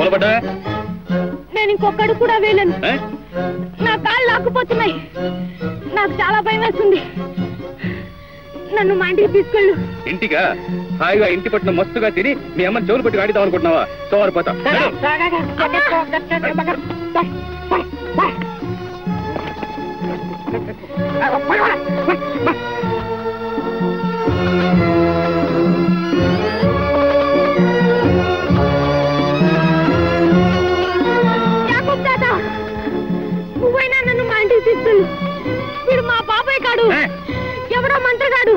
మొదలుపడ్డా? నేను ఇంకొకడు కూడా వేయలేను. నా కాళ్ళు లాక్కుపోతున్నాయి. నాకు చాలా భయం వేస్తుంది. నన్ను మా ఇంటికి తీసుకెళ్ళు. ఇంటిగా? హాయిగా ఇంటి పట్ల మస్తుగా తిని మీ అమ్మని చెవులు పట్టి ఆడిద్దాం అనుకుంటున్నావా? సోమరిపోతా. నువ్వైనా నన్ను మా ఇంటికి తీసుకెళ్ళు. వీడు మా బాబాయ్ కాడు, ఎవడో మంత్రగాడు.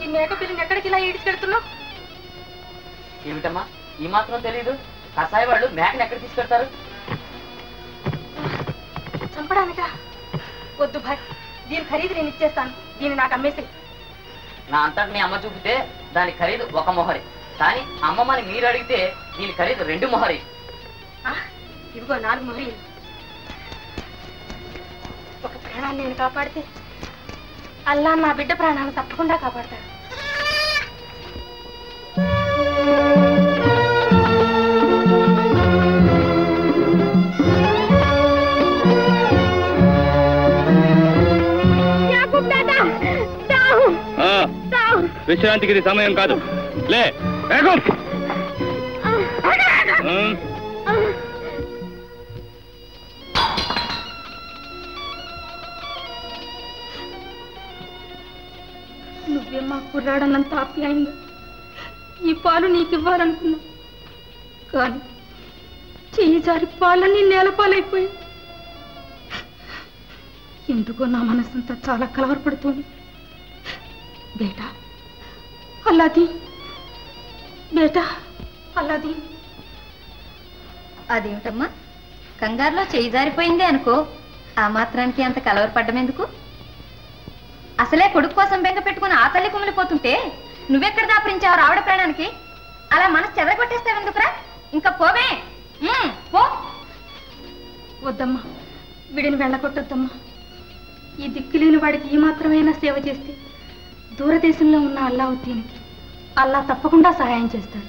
ఈ మేక పిల్లని ఎక్కడికి ఇలా ఈడ్చుకెళ్తున్నావు? ఏమిటమ్మా ఈ మాత్రం తెలీదు? కసాయి వాళ్ళు మేకని ఎక్కడ తీసుకెళ్తారు? చంపడానికా? వద్దు భాయ్, దీని ఖరీదు నేను ఇచ్చేస్తాను. దీన్ని నాకు అమ్మేసి. నా అంతటి అమ్మ చూపితే దాని ఖరీదు 1 మొహరి, కానీ అమ్మమ్మని మీరు అడిగితే దీని ఖరీదు 2 మొహరి. ఇదిగో 4 మొహరీలు. ఒక ప్రాణాన్ని నేను కాపాడితే అల్లా నా బిడ్డ ప్రాణాలను తప్పకుండా కాపాడతాడు. విశ్రాంతికి ఇది సమయం కాదు. లే నువ్వే మా కుర్రాడన్నంత ఆప్యాయంగా ఈ పాలు నీకు ఇవ్వాలనుకున్నా, కానీ చెయ్యి జారి పాలన్నీ నేలపాలైపోయి ఎందుకో నా మనసంతా చాలా కలవరపడుతోంది. బేటా అల్లాది, బేటా అల్లాది. అదేమిటమ్మా, కంగారులో చెయ్యి జారిపోయింది అనుకో, ఆ మాత్రానికి అంత కలవరపడ్డం ఎందుకు? అసలే కొడుకు కోసం బెంగ పెట్టుకుని ఆ తల్లి కుమిలిపోతుంటే నువ్వెక్కడ దాపరించావు రావడ ప్రాణానికి? అలా మనసు చెదరగొట్టేస్తావెందుకురా? ఇంకా పోవే, పో. వద్దమ్మా, వీడిని వెళ్ళగొట్టొద్దమ్మా. ఈ దిక్కులేని వాడికి ఈ మాత్రమైనా సేవ చేస్తే దూరదేశంలో ఉన్న అల్లావుద్దీన్కి అల్లా తప్పకుండా సహాయం చేస్తాడు.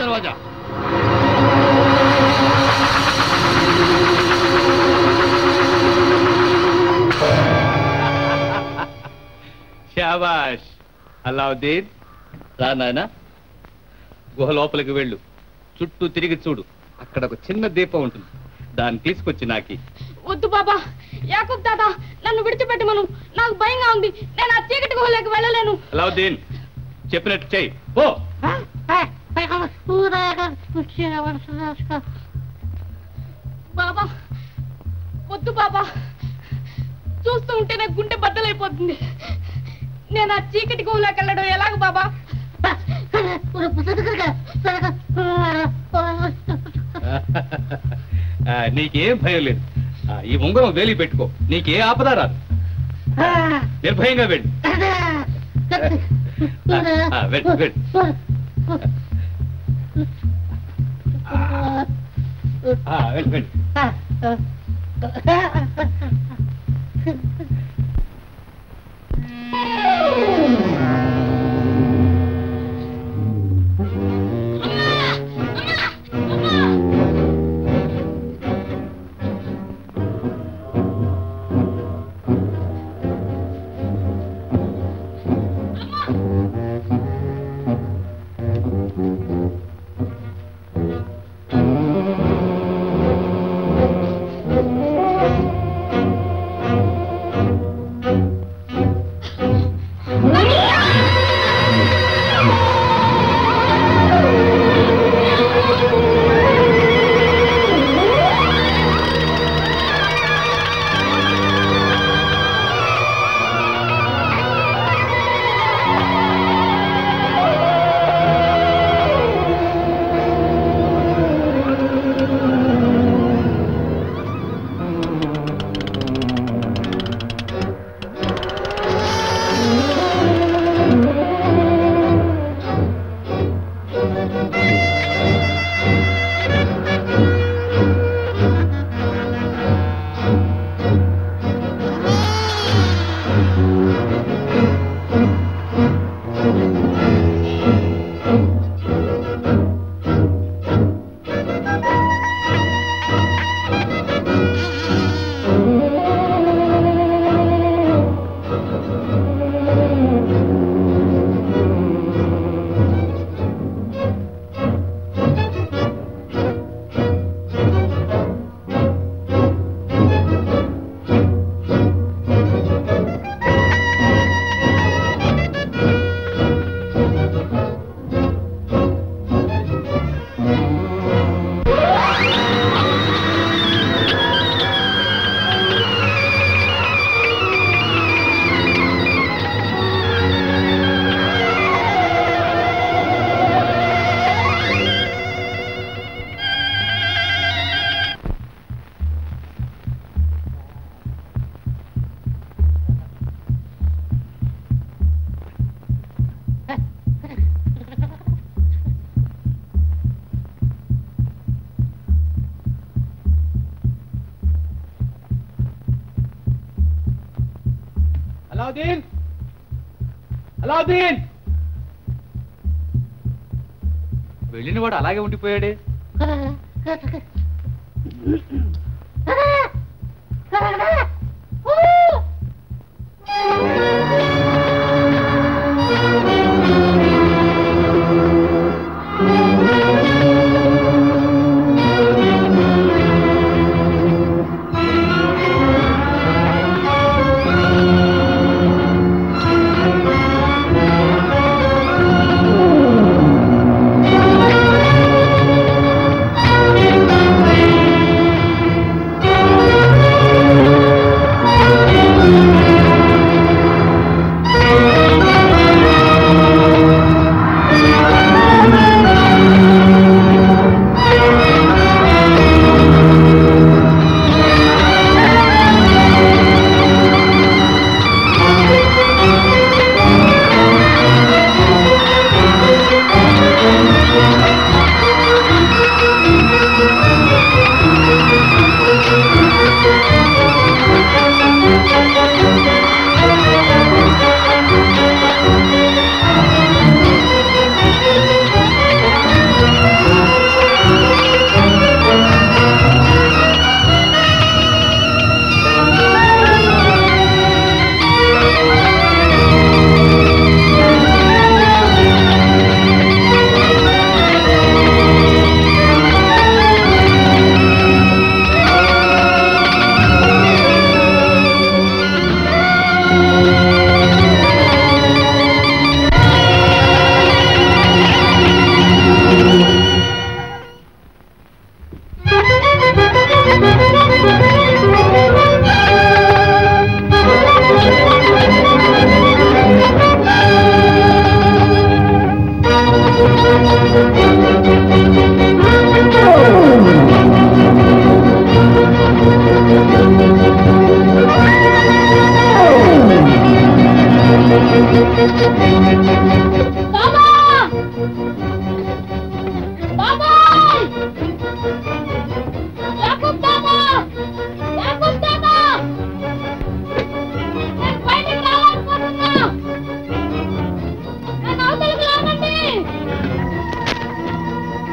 दरवाजा शाबाश అల్లావుద్దీన్ రా నాయనా, గుహ లోపలికి వెళ్ళు. చుట్టూ తిరిగి చూడు, అక్కడ ఒక చిన్న దీపం ఉంటుంది, దాన్ని తీసుకొచ్చి నాకి. వద్దు బాబా, యాకూబ్ దాదా నన్ను విడిచిపెట్టమను. నాకు భయంగా ఉంది. నేను ఆ చీకటి గుహలోకి వెళ్ళలేను. అల్లావుద్దీన్ చెప్పినట్టు చెయ్యి. ఓ బాబా వద్దు బాబా, చూస్తూ ఉంటే నాకు గుండె బద్దలైపోతుంది. నేను ఆ చీకటి గుహలోకి వెళ్ళడం ఎలాగ బాబా? నీకేం భయం లేదు. ఈ ఉంగరం వేలి పెట్టుకో, నీకే ఆపద రాదు. నిర్భయంగా వెళ్ళు. వెళ్ళు వెళ్ళు. వెళ్ళు వెళ్ళు. అలావుద్దీన్ అలావుద్దీన్ వెళ్ళిన వాడు అలాగే ఉండిపోయాడే.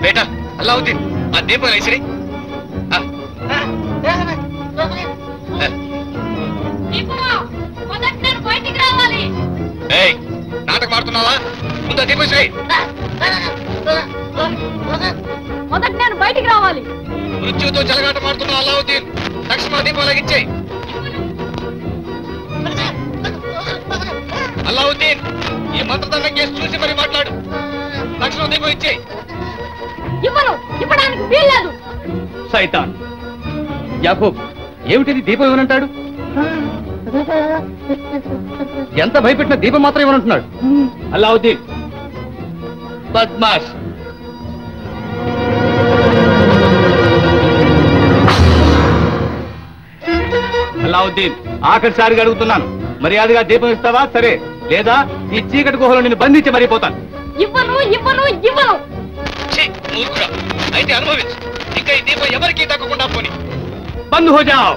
बेटा अलाउद्दीन आ दीपं ऐसे नाटक मारुतुन्नावा मुंदु दीपं ऐसे మొదట నేను బయటికి రావాలి. మృత్యుతో జలగాట మారుతున్న అల్లావుద్దీన్ తక్షణ దీపం వెలిగించేయ్. అల్లావుద్దీన్ ఈ మంత్రదండం కేసు చూసి మరి మాట్లాడు. తక్షణ దీపం ఇచ్చేయ్. ఇవ్వను, ఇవ్వడానికి వీల్లేదు. సైతాన్ యాకూబ్ ఏమిటిది దీపం ఇవ్వనంటాడు? ఎంత భయపెట్టిన దీపం మాత్రం ఇవ్వనంటున్నాడు. అల్లావుద్దీన్ బద్మాష్. అల్లావుద్దీన్ ఆఖరిసారిగా అడుగుతున్నాను, మర్యాదగా దీపం ఇస్తావా? సరే, లేదా ఈ చీకటి గుహలో నిన్ను బంధించి మరిపోతాను. ఇవ్వను, ఇవ్వను, ఇవ్వను. అయితే అనుభవించు. ఇంకా ఈ దీపం ఎవరికీ తగ్గకుండా పోని. బంద్ హో జాओ.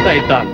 సైతాన్